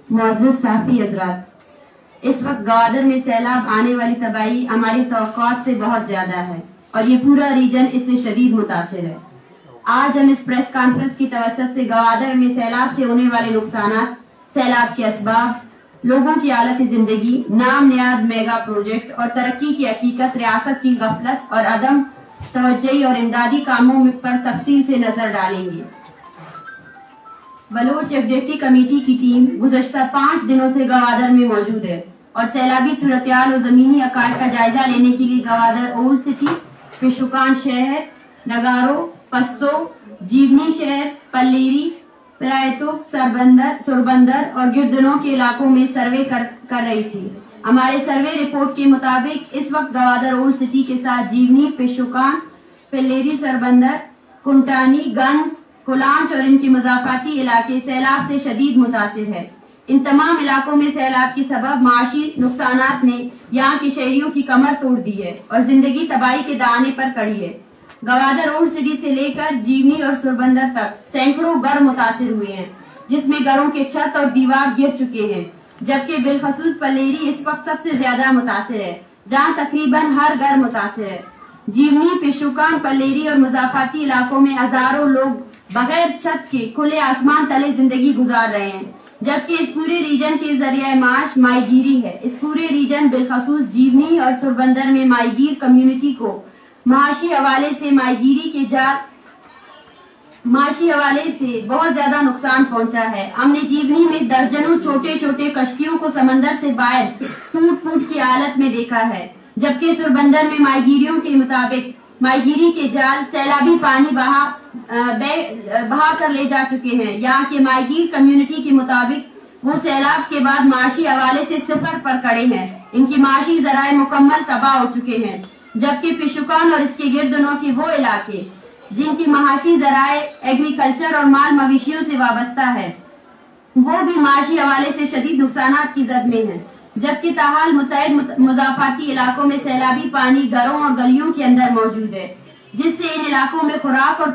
معزز صحافی حضرات، اس وقت گوادر میں سیلاب آنے والی تباہی ہماری توقعات سے بہت زیادہ ہے اور یہ پورا ریجن اس سے شدید متاثر ہے۔ آج ہم اس پریس کانفرنس کی توسط سے گوادر میں سیلاب سے ہونے والے نقصانات، سیلاب کے اسباب، لوگوں کی حالت زندگی، نام نیاد میگا پروجیکٹ اور ترقی کی حقیقت، ریاست کی غفلت اور عدم توجہی اور امدادی کاموں پر تفصیل سے نظر ڈالیں گے۔ بلوچ ایگزیکٹو کمیٹی کی ٹیم گزشتہ 5 دنوں سے گوادر میں موجود ہے اور سیلابی صورتحال اور زمینی حقائق کا جائزہ لینے کے لیے گوادر اولڈ سٹی، پیشوکان شہر، نگارو، پسو، جیونی شہر، پلیری، پرائتوک، سوربندر اور گردنوں کے علاقوں میں سروے کر رہی تھی۔ ہمارے سروے رپورٹ کے مطابق اس وقت گوادر اولڈ سٹی کے ساتھ جیونی، پیشوکان، پلیری، سوربندر، کنٹانی، گنز، کولانچ اور ان کے مضافاتی علاقے سیلاب سے شدید متاثر ہے۔ ان تمام علاقوں میں سیلاب کے سبب معاشی نقصانات نے یہاں کے شہریوں کی کمر توڑ دی ہے اور زندگی تباہی کے دہانے پر کڑی ہے۔ گوادر اولڈ سٹی سے لے کر جیونی اور سوربندر تک سینکڑوں گھر متاثر ہوئے ہیں، جس میں گھروں کے چھت اور دیوار گر چکے ہیں، جبکہ بالخصوص پلیری اس وقت سب سے زیادہ متاثر ہے، جہاں تقریباً ہر گھر متاثر ہے۔ جیونی، پیشوکان، پلیری اور مضافاتی علاقوں میں ہزاروں لوگ بغیر چھت کے کھلے آسمان تلے زندگی گزار رہے ہیں، جبکہ اس پورے ریجن کے ذریعہ معاش ماہی گیری ہے۔ اس پورے ریجن بالخصوص جیونی اور سوربندر میں ماہی گیر کمیونٹی کو معاشی حوالے سے بہت زیادہ نقصان پہنچا ہے۔ ہم نے جیونی میں درجنوں چھوٹے چھوٹے کشتیوں کو سمندر سے باہر ٹوٹ کی حالت میں دیکھا ہے، جبکہ سوربندر میں ماہی گیریوں کے مطابق ماہی گیری کے جال سیلابی پانی بہا کر لے جا چکے ہیں۔ یہاں کے ماہی گیر کمیونٹی کے مطابق وہ سیلاب کے بعد معاشی حوالے سے صفر پر کڑے ہیں، ان کی معاشی ذرائع مکمل تباہ ہو چکے ہیں، جبکہ پیشوکان اور اس کے گردنوں کے وہ علاقے جن کی معاشی ذرائع ایگریکلچر اور مال مویشیوں سے وابستہ ہے، وہ بھی معاشی حوالے سے شدید نقصانات کی زد میں ہیں، جبکہ تاحال متعدد مضافاتی علاقوں میں سیلابی پانی گھروں اور گلیوں کے اندر موجود ہے، جس سے ان علاقوں میں خوراک اور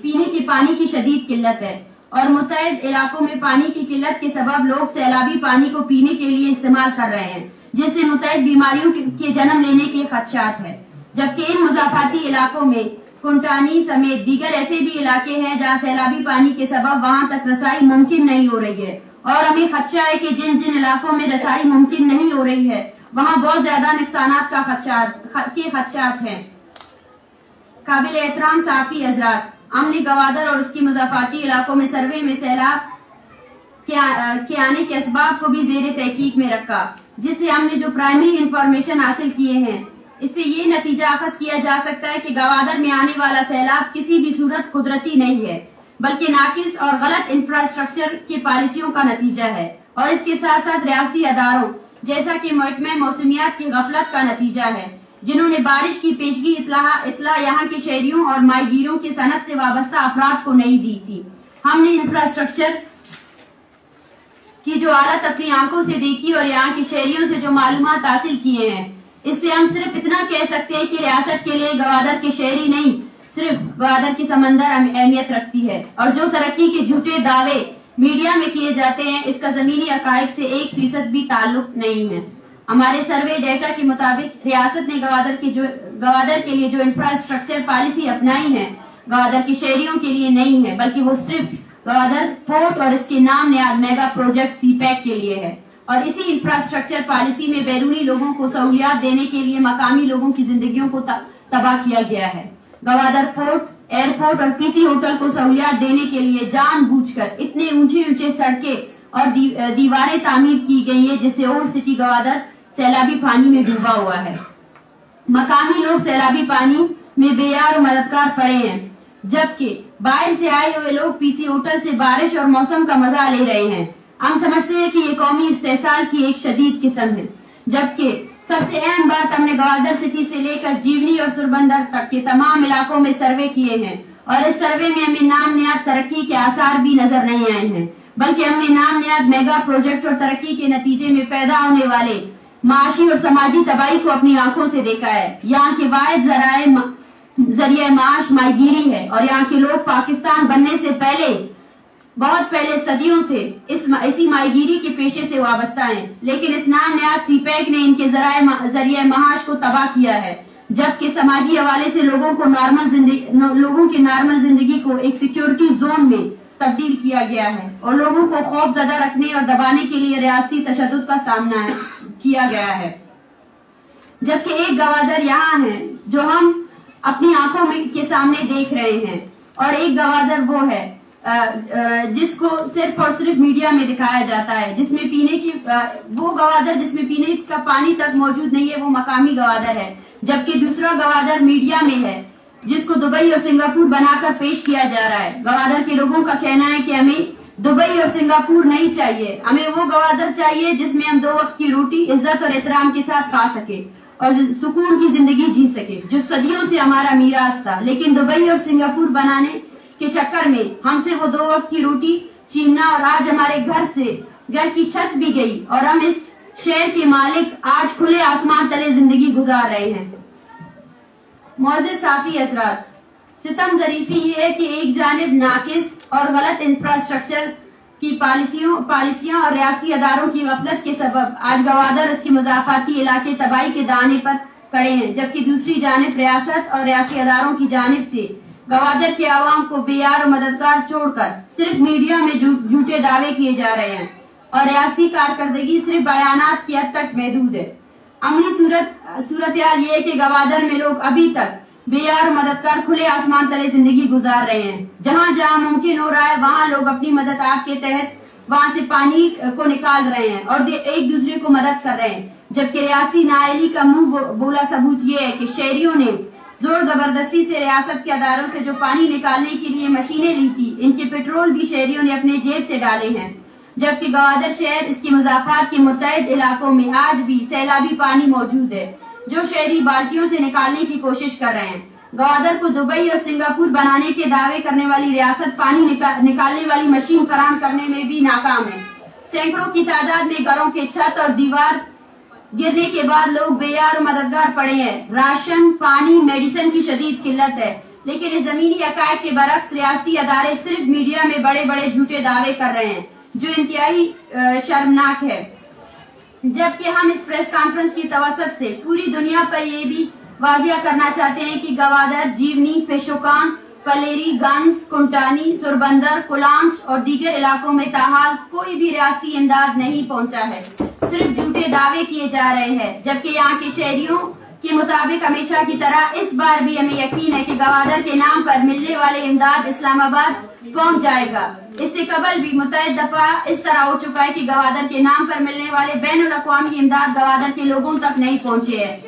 پینے کے پانی کی شدید قلت ہے، اور متعدد علاقوں میں پانی کی قلت کے سبب لوگ سیلابی پانی کو پینے کے لیے استعمال کر رہے ہیں، جس سے متعدد بیماریوں کے جنم لینے کے خدشات ہیں، جبکہ ان مضافاتی علاقوں میں کنٹانی سمیت دیگر ایسے بھی علاقے ہیں جہاں سیلابی پانی کے سبب وہاں تک رسائی ممکن نہیں ہو رہی ہے، اور ہمیں خدشہ ہے کہ جن علاقوں میں رسائی ممکن نہیں ہو رہی ہے وہاں بہت زیادہ نقصانات کے خدشات ہیں۔ قابل احترام صحافی حضرات، ہم نے گوادر اور اس کی مضافاتی علاقوں میں سروے میں سیلاب کے آنے کے اسباب کو بھی زیر تحقیق میں رکھا، جس سے ہم نے جو پرائمری انفارمیشن حاصل کیے ہیں، اس سے یہ نتیجہ اخذ کیا جا سکتا ہے کہ گوادر میں آنے والا سیلاب کسی بھی صورت قدرتی نہیں ہے، بلکہ ناقص اور غلط انفراسٹرکچر کی پالیسیوں کا نتیجہ ہے، اور اس کے ساتھ ساتھ ریاستی اداروں جیسا کہ محکمہ موسمیات کی غفلت کا نتیجہ ہے، جنہوں نے بارش کی پیشگی اطلاع یہاں کے شہریوں اور ماہی گیروں کی صنعت سے وابستہ افراد کو نہیں دی تھی۔ ہم نے انفراسٹرکچر کی جو حالت اپنی آنکھوں سے دیکھی اور یہاں کے شہریوں سے جو معلومات حاصل کیے ہیں، اس سے ہم صرف اتنا کہہ سکتے ہیں کہ ریاست کے لیے گوادر کے شہری نہیں، صرف گوادر کی سمندر اہمیت رکھتی ہے، اور جو ترقی کے جھوٹے دعوے میڈیا میں کیے جاتے ہیں اس کا زمینی حقائق سے 1% بھی تعلق نہیں ہے۔ ہمارے سروے ڈیٹا کے مطابق ریاست نے گوادر کے لیے جو انفراسٹرکچر پالیسی اپنائی ہے، گوادر کے شہریوں کے لیے نہیں ہے، بلکہ وہ صرف گوادر پورٹ اور اس کے نام نیاد میگا پروجیکٹ سی پیک کے لیے ہے، اور اسی انفراسٹرکچر پالیسی میں بیرونی لوگوں کو سہولیات دینے کے لیے مقامی لوگوں کی زندگیوں کو تباہ کیا گیا ہے۔ گوادر پورٹ، ایئرپورٹ اور پی سی ہوٹل کو سہولیات دینے کے لیے جان بوجھ کر اتنے اونچے سڑکیں اور دیواریں تعمیر کی گئی ہیں، جس سے اولڈ سٹی گوادر سیلابی پانی میں ڈوبا ہوا ہے۔ مقامی لوگ سیلابی پانی میں بے یار و مددگار پڑے ہیں، جبکہ باہر سے آئے ہوئے لوگ پی سی ہوٹل سے بارش اور موسم کا مزہ لے رہے ہیں۔ ہم سمجھتے ہیں کہ یہ قومی استحصال کی ایک شدید قسم ہے، جبکہ سب سے اہم بات ہم نے گوادر سٹی سے لے کر جیونی اور سوربندر تک کے تمام علاقوں میں سروے کیے ہیں، اور اس سروے میں ہمیں نام نیاد ترقی کے آثار بھی نظر نہیں آئے ہیں، بلکہ ہم نے نام نیاد میگا پروجیکٹ اور ترقی کے نتیجے میں پیدا ہونے والے معاشی اور سماجی تباہی کو اپنی آنکھوں سے دیکھا ہے۔ یہاں کے واحد ذرائع जरिए माश माहीगीरी है और यहाँ के लोग पाकिस्तान बनने से पहले, बहुत पहले सदियों से इसी माहीगीरी के पेशे से वाबस्ता हैं। लेकिन इस नामनिहाद सीपैक ने इनके जरिए माश को तबाह किया है, जबकि समाजी हवाले से लोगों की नॉर्मल जिंदगी को एक सिक्योरिटी जोन में तब्दील किया गया है और लोगों को खौफजदा रखने और दबाने के लिए रियासती तशद्दुद का सामना किया गया है। जबकि एक गवादर यहाँ है जो हम अपनी आंखों के सामने देख रहे हैं, और एक गवादर वो है जिसको सिर्फ और सिर्फ मीडिया में दिखाया जाता है, जिसमें वो गवादर जिसमें पीने का पानी तक मौजूद नहीं है, वो मकामी गवादर है। जबकि दूसरा गवादर मीडिया में है जिसको दुबई और सिंगापुर बनाकर पेश किया जा रहा है। गवादर के लोगों का कहना है कि हमें दुबई और सिंगापुर नहीं चाहिए, हमें वो गवादर चाहिए जिसमें हम 2 वक्त की रोटी इज्जत और एहतराम के साथ खा सके और सुकून की जिंदगी जी सके, जो सदियों से हमारा मीरास था। लेकिन दुबई और सिंगापुर बनाने के चक्कर में हमसे वो 2 वक्त की रोटी छीनना, और आज हमारे घर की छत भी गई और हम इस शहर के मालिक आज खुले आसमान तले जिंदगी गुजार रहे हैं। मौज़िज़ साफी हज़रात, सितम ज़रीफ़ी ये है कि एक जानिब नाकिस और गलत इंफ्रास्ट्रक्चर की पॉलिसियां और रियासती अदारों की गफलत के सबब आज गवादर इसके मुज़ाफ़ाती इलाके तबाही के दाने पर खड़े हैं, जबकि दूसरी जानिब रियासत और रियासती अदारों की जानिब से गवादर के आवाम को बेयार और मददगार छोड़कर सिर्फ मीडिया में झूठे दावे किए जा रहे हैं और रियासती कारकर्दगी सिर्फ बयानात की हद तक महदूद है। अमली सूरत हाल ये है कि गवादर में लोग अभी तक बेयार मददगार खुले आसमान तले जिंदगी गुजार रहे हैं। जहाँ जहाँ मुमकिन हो रहा है वहाँ लोग अपनी मदद आग के तहत वहाँ से पानी को निकाल रहे हैं और एक दूसरे को मदद कर रहे हैं, जबकि रियासती नाअहली का मुंह बोला सबूत ये है कि शहरियों ने जोर जबरदस्ती से रियासत के अदारों से जो पानी निकालने के लिए मशीनें ली थी, इनके पेट्रोल भी शहरियों ने अपने जेब से डाले हैं। जबकि गवादर शहर इसके मुज़ाफ़ात के मुतअद्दिद इलाकों में आज भी सैलाबी पानी मौजूद है, जो शहरी बाल्टियों से निकालने की कोशिश कर रहे हैं। गवादर को दुबई और सिंगापुर बनाने के दावे करने वाली रियासत पानी निकालने वाली मशीन फराहम करने में भी नाकाम है। सैकड़ों की तादाद में घरों के छत और दीवार गिरने के बाद लोग बेयार और मददगार पड़े हैं। राशन, पानी, मेडिसिन की शदीद किल्लत है, लेकिन इस जमीनी हकायक के बरक्स रियासती अदारे सिर्फ मीडिया में बड़े बड़े झूठे दावे कर रहे हैं, जो इंतहाई शर्मनाक है। जबकि हम इस प्रेस कॉन्फ्रेंस की तवसत से पूरी दुनिया पर ये भी वाजिया करना चाहते हैं कि गवादर, जीवनी, पेशोकान, पलेरी, गंज, कुंटानी, सुरबंदर, कुलांच और दीगर इलाकों में ताहाल कोई भी रियासती इमदाद नहीं पहुंचा है, सिर्फ झूठे दावे किए जा रहे हैं। जबकि यहाँ के शहरियों के मुताबिक हमेशा की तरह इस बार भी हमें यकीन है कि गवादर के नाम पर मिलने वाले इमदाद इस्लामाबाद पहुंच जाएगा। इससे कबल भी मुतअद्दिद दफा इस तरह हो चुका है कि गवादर के नाम पर मिलने वाले बैनुल अक़वामी इमदाद गवादर के लोगों तक नहीं पहुंचे हैं।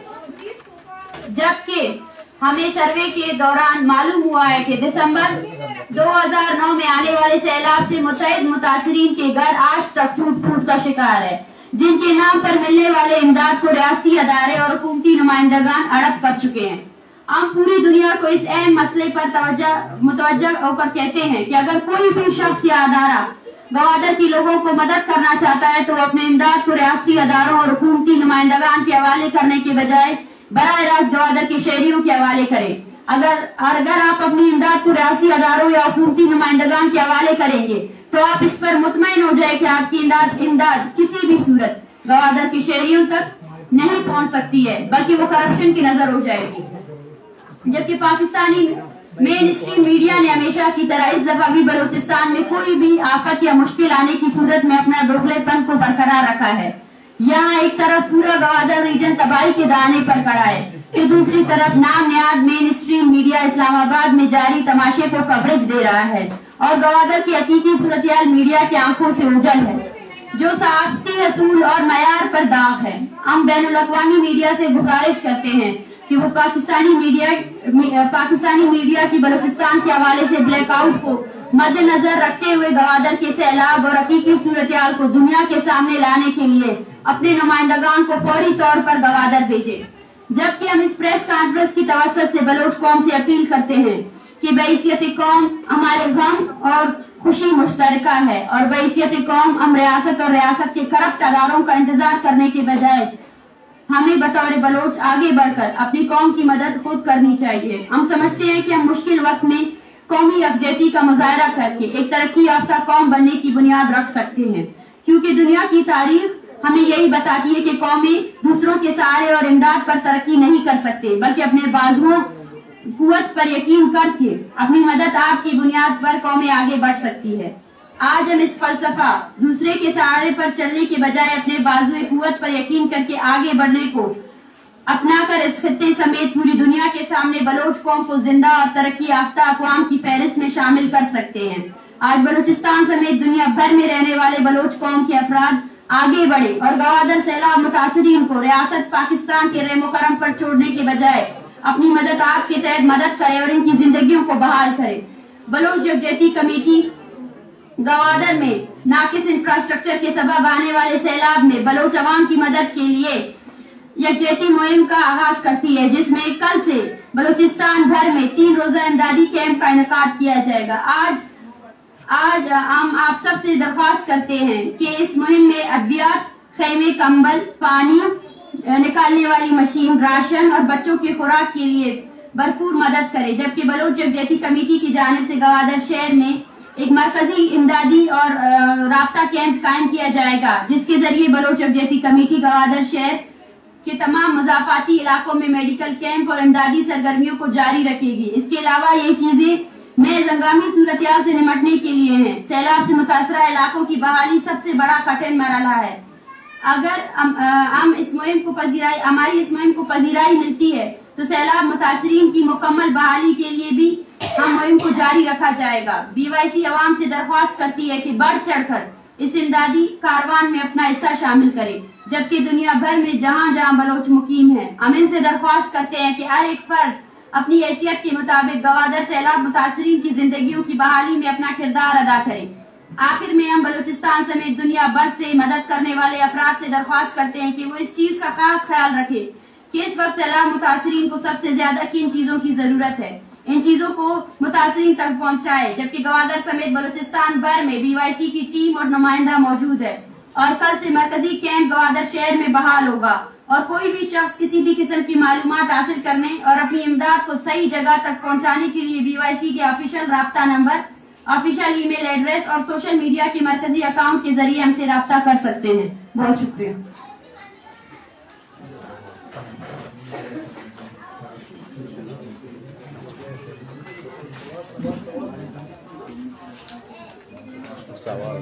जबकि हमें सर्वे के दौरान मालूम हुआ है कि दिसंबर 2009 में आने वाले सैलाब से मुतअद्दिद मुतासिरीन के घर आज तक फूट का शिकार है, जिनके नाम पर मिलने वाले इमदाद को रियासती अदारे और हुकूमती नुमाइंदगान हड़प कर चुके हैं। हम पूरी दुनिया को इस अहम मसले पर मुतवज्जा होकर कहते हैं कि अगर कोई भी शख्स या अदारा गवादर के लोगों को मदद करना चाहता है तो अपने इमदाद को रियासती अदारों और हुकूमती नुमाइंदगान के हवाले करने के बजाय बराह रास्त गवादर के शहरियों के हवाले करें। अगर आप अपनी इमदाद को रियासती अदारों या हुकूमती नुमाइंदगान के हवाले करेंगे तो आप इस पर मुतमईन हो जाए कि आपकी इमदाद किसी भी सूरत गवादर के शहरियों तक नहीं पहुंच सकती है, बल्कि वो करप्शन की नजर हो जाएगी। जबकि पाकिस्तानी मेन स्ट्रीम मीडिया ने हमेशा की तरह इस दफा भी बलूचिस्तान में कोई भी आफत या मुश्किल आने की सूरत में अपना दोगलेपन को बरकरार रखा है। यहाँ एक तरफ पूरा गवादर रीजन तबाही के दाने पर खड़ा है, तो दूसरी तरफ नामनिहाद मेन स्ट्रीम मीडिया इस्लामाबाद में जारी तमाशे को कवरेज दे रहा है और गवादर की हकीकी सूरत मीडिया की आंखों से ओझल है, जो सहाफती असूल और मयार पर दाग है। हम बैनुल अक़वामी मीडिया से गुजारिश करते हैं कि वो पाकिस्तानी मीडिया की बलूचिस्तान के हवाले से ब्लैकआउट को मद्देनजर रखते हुए गवादर के सैलाब और हकीकी सूरत हाल को दुनिया के सामने लाने के लिए अपने नुमाइंदगान को फौरी तौर पर गवादर भेजे। जबकि हम इस प्रेस कॉन्फ्रेंस की तवस्सुत से बलोच कौम से अपील करते हैं कि बहैसियत कौम हमारे गम और खुशी मुश्तरका है और बहैसियत कौम हम रियासत और रियासत के करप्ट अदारों का इंतजार करने के बजाय हमें बतौर बलोच आगे बढ़कर अपनी कौम की मदद खुद करनी चाहिए। हम समझते हैं कि हम मुश्किल वक्त में कौमी यकजहती का मुजाहरा करके एक तरक्की याफ्ता कौम बनने की बुनियाद रख सकते हैं, क्योंकि दुनिया की तारीख हमें यही बताती है कि कौमें दूसरों के सहारे और इमदाद पर तरक्की नहीं कर सकते, बल्कि अपने बाजुओं कुव्वत पर यकीन करके अपनी मदद आपकी बुनियाद पर कौमें आगे बढ़ सकती है। आज हम इस फलसफा दूसरे के सहारे पर चलने के बजाय अपने बाजुए कुव्वत पर यकीन करके आगे बढ़ने को अपनाकर इस खित्ते समेत पूरी दुनिया के सामने बलोच कौम को जिंदा और तरक्की याफ्ता अक़वाम की फहरिस्त में शामिल कर सकते हैं। आज बलूचिस्तान समेत दुनिया भर में रहने वाले बलोच कौम के अफराद आगे बढ़े और गवादर सैलाब मुतासरीन को रियासत पाकिस्तान के रेमो करम पर छोड़ने के बजाय अपनी मदद आपके तहत मदद करे और इनकी जिंदगियों को बहाल करे। बलोच यकजहती कमेटी गवादर में नाकिस इंफ्रास्ट्रक्चर के सबब आने वाले सैलाब में बलोच अवाम की मदद के लिए यकजहती मुहिम का आगाज करती है, जिसमें कल से बलूचिस्तान भर में 3 रोजा इमदादी कैंप का इनेकाद किया जाएगा। आज हम आप सबसे दरख्वास्त करते हैं कि इस मुहिम में अद्वियात, खेमे, कंबल, पानी निकालने वाली मशीन, राशन और बच्चों की खुराक के लिए भरपूर मदद करे। जबकि बलोच यकजहती कमेटी की जानिब से गवादर शहर में एक मरकजी इमदादी और राब्ता कैंप कायम किया जाएगा, जिसके जरिए बलोच यकजहती कमेटी गवादर शहर के तमाम मुजाफाती इलाकों में मेडिकल कैंप और इमदादी सरगर्मियों को जारी रखेगी। इसके अलावा ये चीजें महज हंगामी सूरत-ए-हाल से निपटने के लिए हैं। सैलाब से मुतासरा इलाकों की बहाली सबसे बड़ा कठिन मरहला है। अगर हमारी इस मुहिम को पजीराई मिलती है तो सैलाब मुतासरीन की मुकम्मल बहाली के लिए भी हम मुहिम को जारी रखा जाएगा। BYC अवाम से दरख्वास्त करती है कि बढ़ चढ़कर इस इमदादी कारवान में अपना हिस्सा शामिल करे, जबकि दुनिया भर में जहाँ जहाँ बलोच मुकीम है। हम इनसे दरख्वास्त करते हैं कि हर एक फर्द अपनी हैसियत के मुताबिक गवादर सैलाब मुतासरीन की जिंदगियों की बहाली में अपना किरदार अदा करे। आखिर में हम बलूचिस्तान समेत दुनिया भर से मदद करने वाले अफराद से दरख्वास्त करते हैं कि वो इस चीज का खास ख्याल रखे कि इस वक्त सैलाब मुतासरीन को सबसे ज्यादा किन चीजों की जरूरत है, इन चीजों को मुतासरीन तक पहुँचाए। जबकि गवादर समेत बलूचिस्तान भर में BYC की टीम और नुमाइंदा मौजूद है और कल से मरकजी कैंप गवादर शहर में बहाल होगा और कोई भी शख्स किसी भी किस्म की मालूमात हासिल करने और अपनी इमदाद को सही जगह तक पहुंचाने के लिए BYC के ऑफिशियल राब्ता नंबर, ऑफिशियल ईमेल एड्रेस और सोशल मीडिया के मरकजी अकाउंट के जरिए हमसे राब्ता कर सकते हैं। बहुत शुक्रिया। सवाल